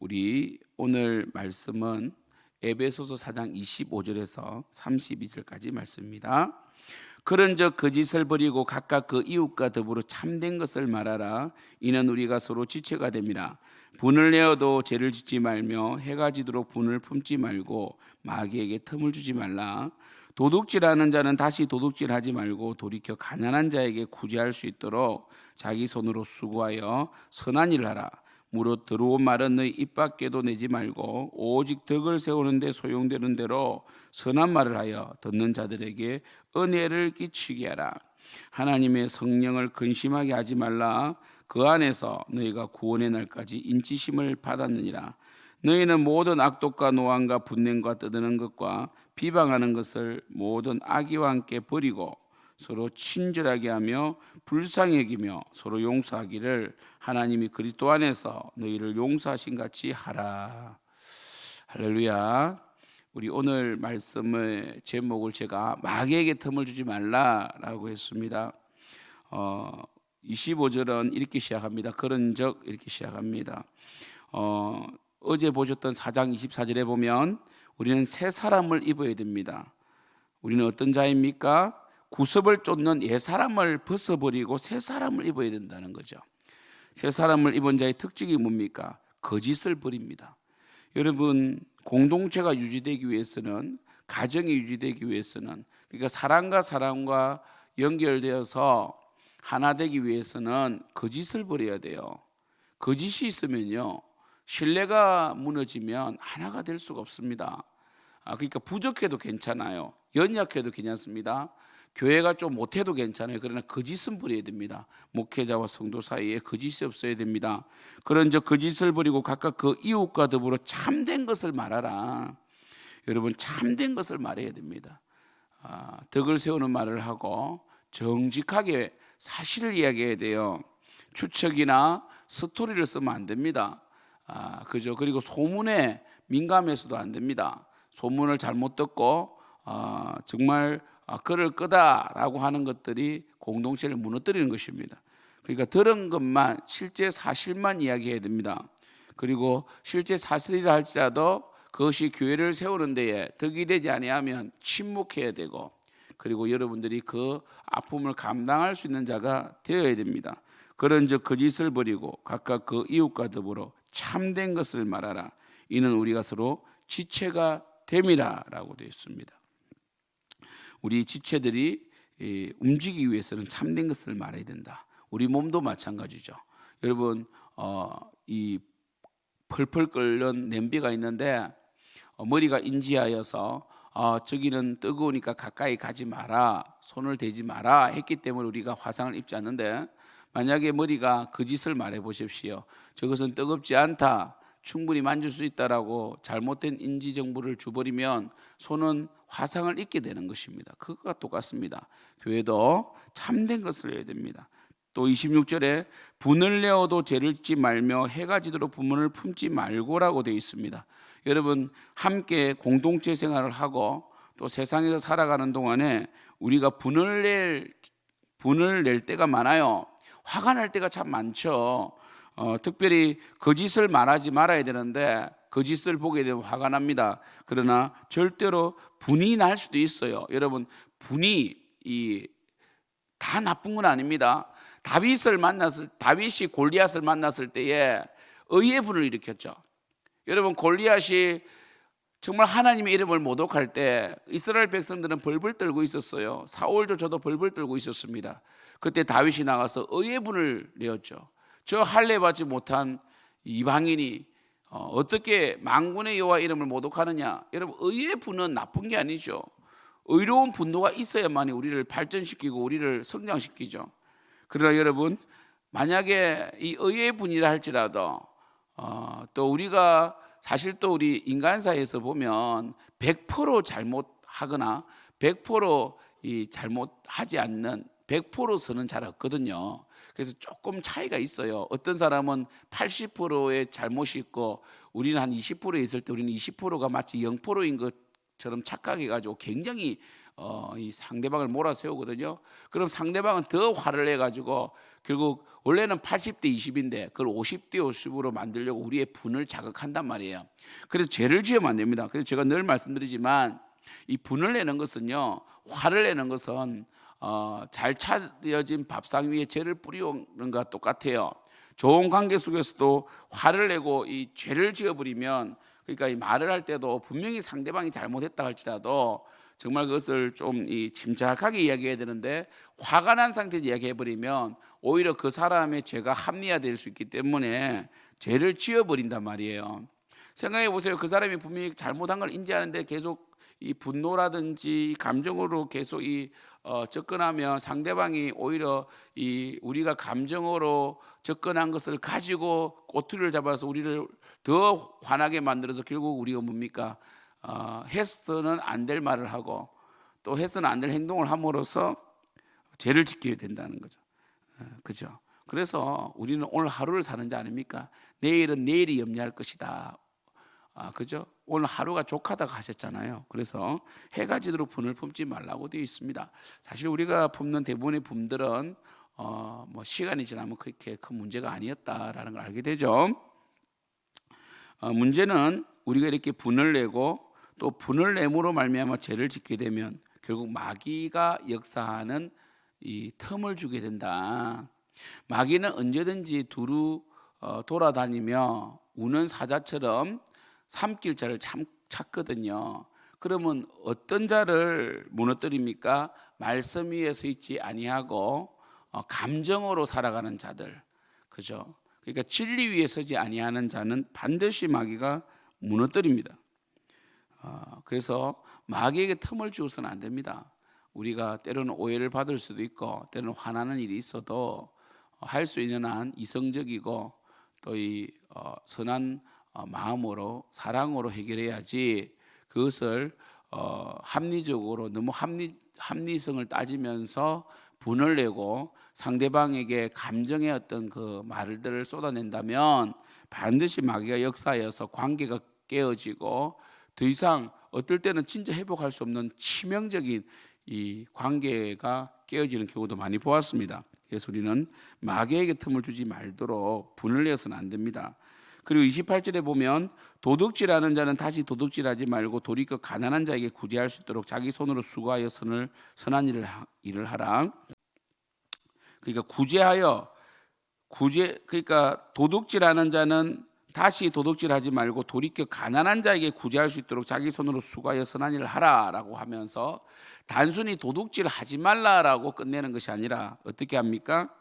우리 오늘 말씀은 에베소서 4장 25절에서 32절까지 말씀입니다. 그런즉 거짓을 버리고 각각 그 이웃과 더불어 참된 것을 말하라. 이는 우리가 서로 지체가 됨이라. 분을 내어도 죄를 짓지 말며 해가 지도록 분을 품지 말고 마귀에게 틈을 주지 말라. 도둑질하는 자는 다시 도둑질하지 말고 돌이켜 가난한 자에게 구제할 수 있도록 자기 손으로 수고하여 선한 일을 하라. 무릇 들어온 말은 너희 입 밖에도 내지 말고 오직 덕을 세우는 데 소용되는 대로 선한 말을 하여 듣는 자들에게 은혜를 끼치게 하라. 하나님의 성령을 근심하게 하지 말라. 그 안에서 너희가 구원의 날까지 인치심을 받았느니라. 너희는 모든 악독과 노함과 분냄과 떠드는 것과 비방하는 것을 모든 악의와 함께 버리고 서로 친절하게 하며 불쌍히 여기며 서로 용서하기를 하나님이 그리스도 안에서 너희를 용서하신 같이 하라. 할렐루야. 우리 오늘 말씀의 제목을 제가 마귀에게 틈을 주지 말라라고 했습니다. 25절은 이렇게 시작합니다. 그런즉 이렇게 시작합니다. 어제 보셨던 4장 24절에 보면 우리는 새 사람을 입어야 됩니다. 우리는 어떤 자입니까? 구습을 쫓는 옛 사람을 벗어버리고 새 사람을 입어야 된다는 거죠. 새 사람을 입은 자의 특징이 뭡니까? 거짓을 버립니다. 여러분, 공동체가 유지되기 위해서는, 가정이 유지되기 위해서는, 그러니까 사람과 사람과 연결되어서 하나 되기 위해서는 거짓을 버려야 돼요. 거짓이 있으면요, 신뢰가 무너지면 하나가 될 수가 없습니다. 그러니까 부족해도 괜찮아요. 연약해도 괜찮습니다. 교회가 좀 못해도 괜찮아요. 그러나 거짓은 버려야 됩니다. 목회자와 성도 사이에 거짓이 없어야 됩니다. 그런즉 거짓을 버리고 각각 그 이웃과 더불어 참된 것을 말하라. 여러분, 참된 것을 말해야 됩니다. 덕을 세우는 말을 하고 정직하게 사실을 이야기해야 돼요. 추측이나 스토리를 쓰면 안 됩니다. 그죠? 그리고 소문에 민감해서도 안 됩니다. 소문을 잘못 듣고 정말 그럴 거다라고 하는 것들이 공동체를 무너뜨리는 것입니다. 그러니까 들은 것만, 실제 사실만 이야기해야 됩니다. 그리고 실제 사실이라 할지라도 그것이 교회를 세우는 데에 덕이 되지 아니하면 침묵해야 되고, 그리고 여러분들이 그 아픔을 감당할 수 있는 자가 되어야 됩니다. 그런즉 거짓을 버리고 각각 그 이웃과 더불어 참된 것을 말하라. 이는 우리가 서로 지체가 됨이라라고 되어 있습니다. 우리 지체들이 움직이기 위해서는 참된 것을 말해야 된다. 우리 몸도 마찬가지죠. 여러분, 이 펄펄 끓는 냄비가 있는데 머리가 인지하여서 저기는 뜨거우니까 가까이 가지 마라, 손을 대지 마라 했기 때문에 우리가 화상을 입지 않는데, 만약에 머리가 거짓을 말해 보십시오. 저것은 뜨겁지 않다, 충분히 만질 수 있다라고 잘못된 인지 정보를 줘버리면 손은 화상을 입게 되는 것입니다. 그것과 똑같습니다. 교회도 참된 것을 해야 됩니다. 또 26절에 분을 내어도 죄를 짓지 말며 해가 지도록 분을 품지 말고라고 되어 있습니다. 여러분, 함께 공동체 생활을 하고 또 세상에서 살아가는 동안에 우리가 분을 낼 때가 많아요. 화가 날 때가 참 많죠. 특별히 거짓을 말하지 말아야 되는데 거짓을 보게 되면 화가 납니다. 그러나 절대로 분이 날 수도 있어요. 여러분, 분이 다 나쁜 건 아닙니다. 다윗이 골리앗을 만났을 때에 의의 분을 일으켰죠. 여러분, 골리앗이 정말 하나님의 이름을 모독할 때 이스라엘 백성들은 벌벌 떨고 있었어요. 사울조차도 벌벌 떨고 있었습니다. 그때 다윗이 나가서 의의 분을 내었죠. 저 할례 받지 못한 이방인이 어떻게 만군의 여호와 이름을 모독하느냐. 여러분, 의의 분은 나쁜 게 아니죠. 의로운 분노가 있어야만이 우리를 발전시키고 우리를 성장시키죠. 그러나 여러분, 만약에 이 의의 분이라 할지라도 또 우리가 사실 또 우리 인간사에서 보면 100% 잘못하거나 100% 잘못하지 않는 100%서는 잘 없거든요. 그래서 조금 차이가 있어요. 어떤 사람은 80%의 잘못이 있고 우리는 한 20% 있을 때 우리는 20%가 마치 0%인 것 것처럼 착각해가지고 굉장히 이 상대방을 몰아세우거든요. 그럼 상대방은 더 화를 내가지고 결국 원래는 80대 20인데 그걸 50대 50으로 만들려고 우리의 분을 자극한단 말이에요. 그래서 죄를 지으면 안 됩니다. 그래서 제가 늘 말씀드리지만 이 분을 내는 것은요, 화를 내는 것은 잘 차려진 밥상 위에 죄를 뿌리는 것과 똑같아요. 좋은 관계 속에서도 화를 내고 이 죄를 지어버리면, 그러니까 이 말을 할 때도 분명히 상대방이 잘못했다 할지라도 정말 그것을 좀 침착하게 이야기해야 되는데, 화가 난 상태에서 이야기해버리면 오히려 그 사람의 죄가 합리화될 수 있기 때문에 죄를 지어버린단 말이에요. 생각해 보세요. 그 사람이 분명히 잘못한 걸 인지하는데 계속 이 분노라든지 감정으로 계속 접근하면 상대방이 오히려 우리가 감정으로 접근한 것을 가지고 꼬투리를 잡아서 우리를 더 화나게 만들어서 결국 우리가 뭡니까? 해서는 안 될 말을 하고 또 해서는 안 될 행동을 함으로써 죄를 짓게 된다는 거죠. 그죠? 그래서 우리는 오늘 하루를 사는 자 아닙니까? 내일은 내일이 염려할 것이다. 그죠? 오늘 하루가 족하다고 하셨잖아요. 그래서 해가 지도록 분을 품지 말라고 되어 있습니다. 사실 우리가 품는 대부분의 분들은 뭐 시간이 지나면 그렇게 큰 문제가 아니었다라는 걸 알게 되죠. 문제는 우리가 이렇게 분을 내고 또 분을 내므로 말미암아 죄를 짓게 되면 결국 마귀가 역사하는 이 틈을 주게 된다. 마귀는 언제든지 두루 돌아다니며 우는 사자처럼 삼킬 자를 찾거든요. 그러면 어떤 자를 무너뜨립니까? 말씀 위에 서 있지 아니하고 감정으로 살아가는 자들, 그죠? 그러니까 진리 위에 서지 아니하는 자는 반드시 마귀가 무너뜨립니다. 그래서 마귀에게 틈을 주어서는 안 됩니다. 우리가 때로는 오해를 받을 수도 있고 때로는 화나는 일이 있어도 할 수 있는 한 이성적이고 또 이 선한 마음으로 사랑으로 해결해야지, 그것을 합리적으로 너무 합리성을 따지면서 분을 내고 상대방에게 감정의 어떤 그 말들을 쏟아낸다면 반드시 마귀가 역사하여서 관계가 깨어지고 더 이상 어떨 때는 진짜 회복할 수 없는 치명적인 이 관계가 깨어지는 경우도 많이 보았습니다. 그래서 우리는 마귀에게 틈을 주지 말도록 분을 내어서는 안 됩니다. 그리고 28절에 보면 도둑질하는 자는 다시 도둑질하지 말고 돌이켜 가난한 자에게 구제할 수 있도록 자기 손으로 수고하여 선한 일을 하라. 그러니까 그러니까 도둑질하는 자는 다시 도둑질하지 말고 돌이켜 가난한 자에게 구제할 수 있도록 자기 손으로 수고하여 선한 일을 하라라고 하면서 단순히 도둑질하지 말라라고 끝내는 것이 아니라 어떻게 합니까?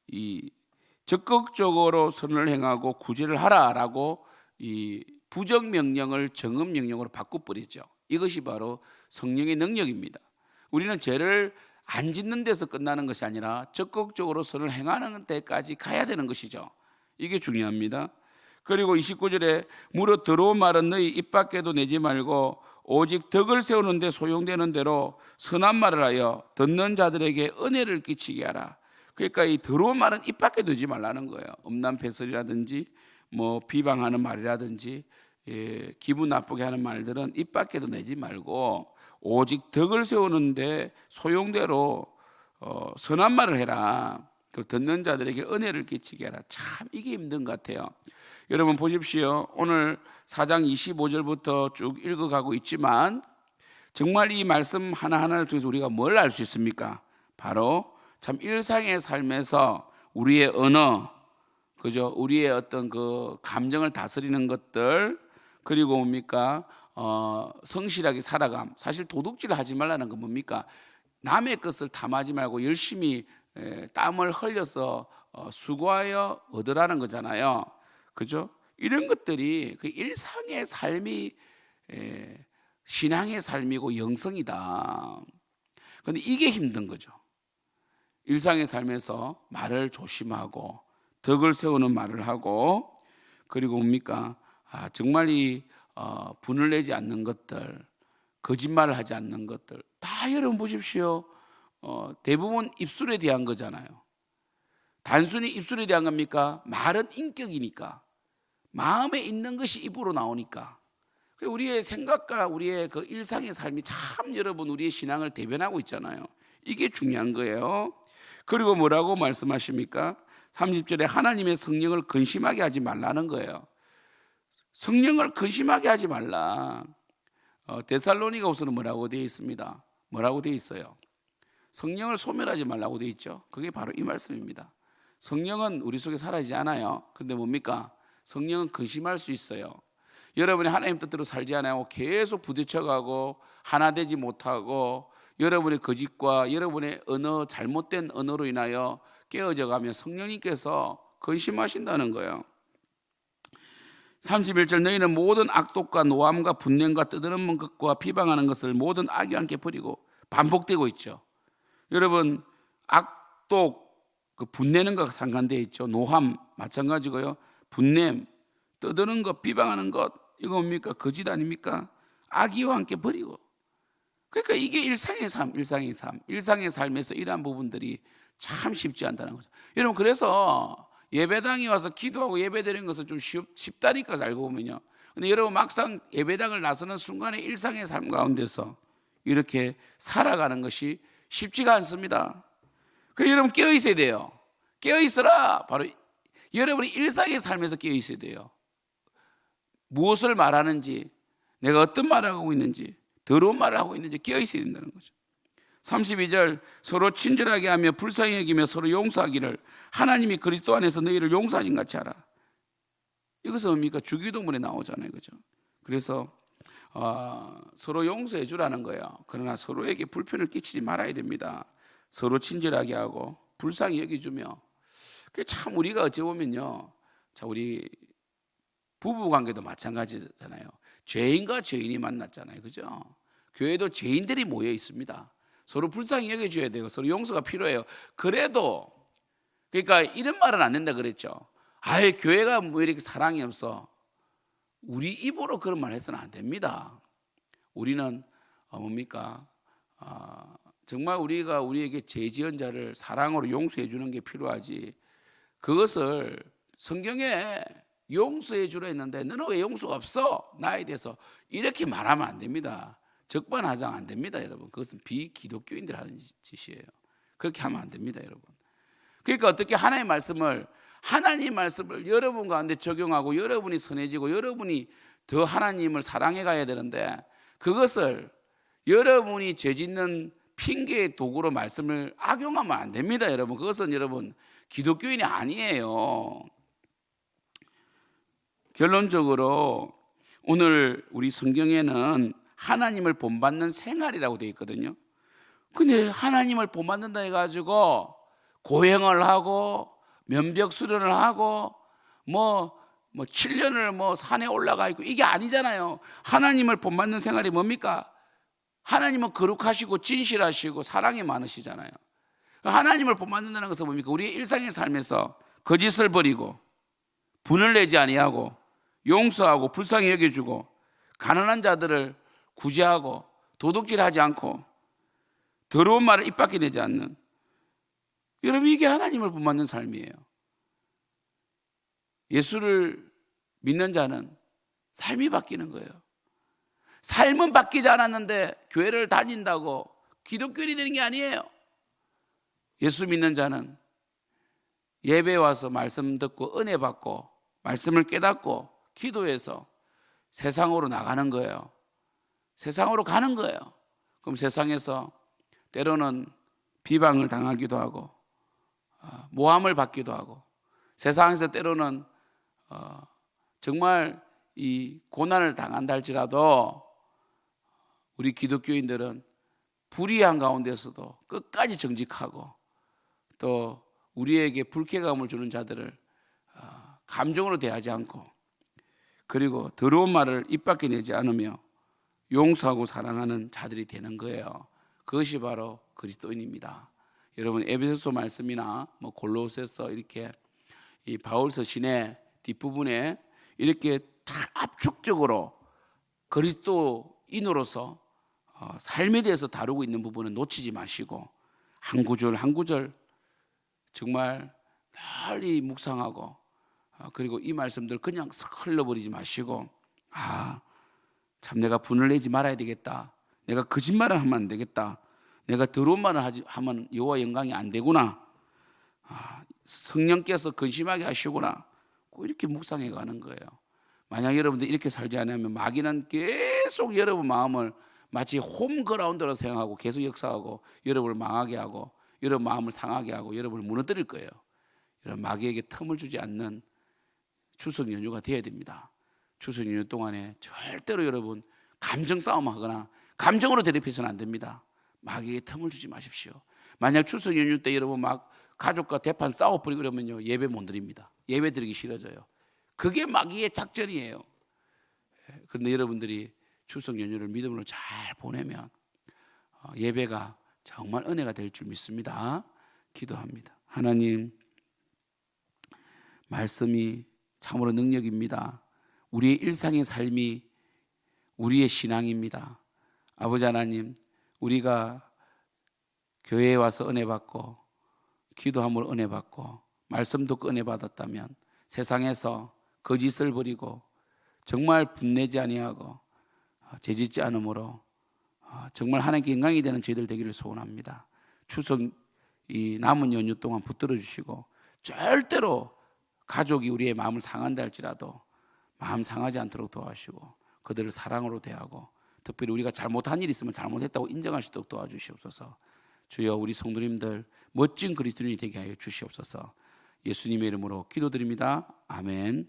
이 적극적으로 선을 행하고 구제를 하라라고 이 부정 명령을 정음 명령으로 바꿔버리죠. 이것이 바로 성령의 능력입니다. 우리는 죄를 안 짓는 데서 끝나는 것이 아니라 적극적으로 선을 행하는 데까지 가야 되는 것이죠. 이게 중요합니다. 그리고 29절에 무릇 더러운 말은 너희 입 밖에도 내지 말고 오직 덕을 세우는 데 소용되는 대로 선한 말을 하여 듣는 자들에게 은혜를 끼치게 하라. 그러니까 이 더러운 말은 입 밖에 두지 말라는 거예요. 음란패설이라든지 뭐 비방하는 말이라든지 기분 나쁘게 하는 말들은 입 밖에도 내지 말고 오직 덕을 세우는데 소용대로 선한 말을 해라. 그 듣는 자들에게 은혜를 끼치게 하라. 참 이게 힘든 것 같아요. 여러분 보십시오. 오늘 4장 25절부터 쭉 읽어가고 있지만 정말 이 말씀 하나하나를 통해서 우리가 뭘 알 수 있습니까? 바로 참 일상의 삶에서 우리의 언어, 그죠? 우리의 어떤 그 감정을 다스리는 것들, 그리고 뭡니까? 성실하게 살아감. 사실 도둑질 하지 말라는 건 뭡니까? 남의 것을 탐하지 말고 열심히 땀을 흘려서 수고하여 얻으라는 거잖아요. 그죠? 이런 것들이 그 일상의 삶이 신앙의 삶이고 영성이다. 그런데 이게 힘든 거죠. 일상의 삶에서 말을 조심하고 덕을 세우는 말을 하고 그리고 뭡니까? 정말 이 분을 내지 않는 것들, 거짓말을 하지 않는 것들 다 여러분 보십시오. 대부분 입술에 대한 거잖아요. 단순히 입술에 대한 겁니까? 말은 인격이니까 마음에 있는 것이 입으로 나오니까 우리의 생각과 우리의 그 일상의 삶이 참 여러분 우리의 신앙을 대변하고 있잖아요. 이게 중요한 거예요. 그리고 뭐라고 말씀하십니까? 30절에 하나님의 성령을 근심하게 하지 말라는 거예요. 성령을 근심하게 하지 말라. 데살로니가후서는 뭐라고 되어 있습니다. 뭐라고 되어 있어요? 성령을 소멸하지 말라고 되어 있죠. 그게 바로 이 말씀입니다. 성령은 우리 속에 사라지지 않아요. 그런데 뭡니까? 성령은 근심할 수 있어요. 여러분이 하나님 뜻대로 살지 않아요. 계속 부딪혀가고 하나 되지 못하고 여러분의 거짓과 여러분의 잘못된 언어로 인하여 깨어져 가며 성령님께서 근심하신다는 거예요. 31절 너희는 모든 악독과 노함과 분냄과 떠드는 것과 비방하는 것을 모든 악과 함께 버리고 반복되고 있죠. 여러분 악독 분내는 것과 상관되어 있죠. 노함 마찬가지고요. 분냄 떠드는 것 비방하는 것 이거 뭡니까? 거짓 아닙니까? 악의와 함께 버리고. 그러니까 이게 일상의 삶에서 이러한 부분들이 참 쉽지 않다는 거죠. 여러분 그래서 예배당에 와서 기도하고 예배드리는 것은 좀 쉽다니까 알고 보면요. 근데 여러분 막상 예배당을 나서는 순간에 일상의 삶 가운데서 이렇게 살아가는 것이 쉽지가 않습니다. 그래서 여러분 깨어 있어야 돼요. 깨어 있어라. 바로 여러분이 일상의 삶에서 깨어 있어야 돼요. 무엇을 말하는지, 내가 어떤 말을 하고 있는지, 더러운 말을 하고 있는지 깨어 있어야 된다는 거죠. 32절 서로 친절하게 하며 불쌍히 여기며 서로 용서하기를 하나님이 그리스도 안에서 너희를 용서하신 같이 하라. 이것은 뭡니까? 주기도문에 나오잖아요, 그죠? 그래서 서로 용서해 주라는 거예요. 그러나 서로에게 불편을 끼치지 말아야 됩니다. 서로 친절하게 하고 불쌍히 여기주며. 그게 참 우리가 어찌 보면요, 자 우리 부부 관계도 마찬가지잖아요. 죄인과 죄인이 만났잖아요, 그죠? 교회도 죄인들이 모여 있습니다. 서로 불쌍히 여겨줘야 되고 서로 용서가 필요해요. 그래도 그러니까 이런 말은 안 된다 그랬죠. 아예 교회가 뭐 이렇게 사랑이 없어. 우리 입으로 그런 말 해서는 안 됩니다. 우리는 뭡니까? 정말 우리가 우리에게 죄 지은 자를 사랑으로 용서해 주는 게 필요하지. 그것을 성경에 용서해 주라 했는데 너는 왜 용서가 없어? 나에 대해서 이렇게 말하면 안 됩니다. 적반하장 안 됩니다, 여러분. 그것은 비기독교인들 하는 짓이에요. 그렇게 하면 안 됩니다, 여러분. 그러니까 어떻게 하나님 말씀을 여러분 가운데 적용하고 여러분이 선해지고 여러분이 더 하나님을 사랑해 가야 되는데 그것을 여러분이 죄짓는 핑계의 도구로 말씀을 악용하면 안 됩니다, 여러분. 그것은 여러분 기독교인이 아니에요. 결론적으로 오늘 우리 성경에는 하나님을 본받는 생활이라고 되어 있거든요. 근데 하나님을 본받는다 해가지고 고행을 하고 면벽 수련을 하고 뭐 7년을 산에 올라가 있고 이게 아니잖아요. 하나님을 본받는 생활이 뭡니까? 하나님은 거룩하시고 진실하시고 사랑이 많으시잖아요. 하나님을 본받는다는 것은 뭡니까? 우리의 일상의 삶에서 거짓을 버리고 분을 내지 아니하고 용서하고 불쌍히 여겨주고 가난한 자들을 구제하고 도둑질하지 않고 더러운 말을 입 밖에 내지 않는, 여러분 이게 하나님을 본받는 삶이에요. 예수를 믿는 자는 삶이 바뀌는 거예요. 삶은 바뀌지 않았는데 교회를 다닌다고 기독교인이 되는 게 아니에요. 예수 믿는 자는 예배 와서 말씀 듣고 은혜 받고 말씀을 깨닫고 기도해서 세상으로 나가는 거예요. 세상으로 가는 거예요. 그럼 세상에서 때로는 비방을 당하기도 하고 모함을 받기도 하고 세상에서 때로는 정말 이 고난을 당한다 할지라도 우리 기독교인들은 불의한 가운데서도 끝까지 정직하고 또 우리에게 불쾌감을 주는 자들을 감정으로 대하지 않고 그리고 더러운 말을 입 밖에 내지 않으며 용서하고 사랑하는 자들이 되는 거예요. 그것이 바로 그리스도인입니다. 여러분 에베소서 말씀이나 골로새서 이렇게 이 바울 서신의 뒷부분에 이렇게 다 압축적으로 그리스도인으로서 삶에 대해서 다루고 있는 부분은 놓치지 마시고 한 구절 한 구절 정말 널리 묵상하고 그리고 이 말씀들 그냥 쓱 흘러버리지 마시고 참 내가 분을 내지 말아야 되겠다. 내가 거짓말을 하면 안 되겠다. 내가 더러운 말을 하면 여호와 영광이 안 되구나. 성령께서 근심하게 하시구나. 꼭 이렇게 묵상해 가는 거예요. 만약 여러분들 이렇게 살지 않으면 마귀는 계속 여러분 마음을 마치 홈그라운드로 생각하고 계속 역사하고 여러분을 망하게 하고 여러분 마음을 상하게 하고 여러분을 무너뜨릴 거예요. 여러분 마귀에게 틈을 주지 않는 추석 연휴가 되어야 됩니다. 추석 연휴 동안에 절대로 여러분 감정 싸움하거나 감정으로 대립해서는 안 됩니다. 마귀에게 틈을 주지 마십시오. 만약 추석 연휴 때 여러분 막 가족과 대판 싸워버리고 그러면요 예배 못 드립니다. 예배 드리기 싫어져요. 그게 마귀의 작전이에요. 그런데 여러분들이 추석 연휴를 믿음으로 잘 보내면 예배가 정말 은혜가 될 줄 믿습니다. 기도합니다. 하나님, 말씀이 참으로 능력입니다. 우리의 일상의 삶이 우리의 신앙입니다. 아버지 하나님, 우리가 교회에 와서 은혜 받고 기도함으로 은혜 받고 말씀 듣고 은혜 받았다면 세상에서 거짓을 버리고 정말 분내지 아니하고 죄짓지 않으므로 정말 하나님께 영광이 되는 저희들 되기를 소원합니다. 추석 이 남은 연휴 동안 붙들어 주시고 절대로 가족이 우리의 마음을 상한다 할지라도 마음 상하지 않도록 도와주시고 그들을 사랑으로 대하고 특별히 우리가 잘못한 일이 있으면 잘못했다고 인정할 수 있도록 도와주시옵소서. 주여 우리 성도님들 멋진 그리스도인이 되게 하여 주시옵소서. 예수님의 이름으로 기도드립니다. 아멘.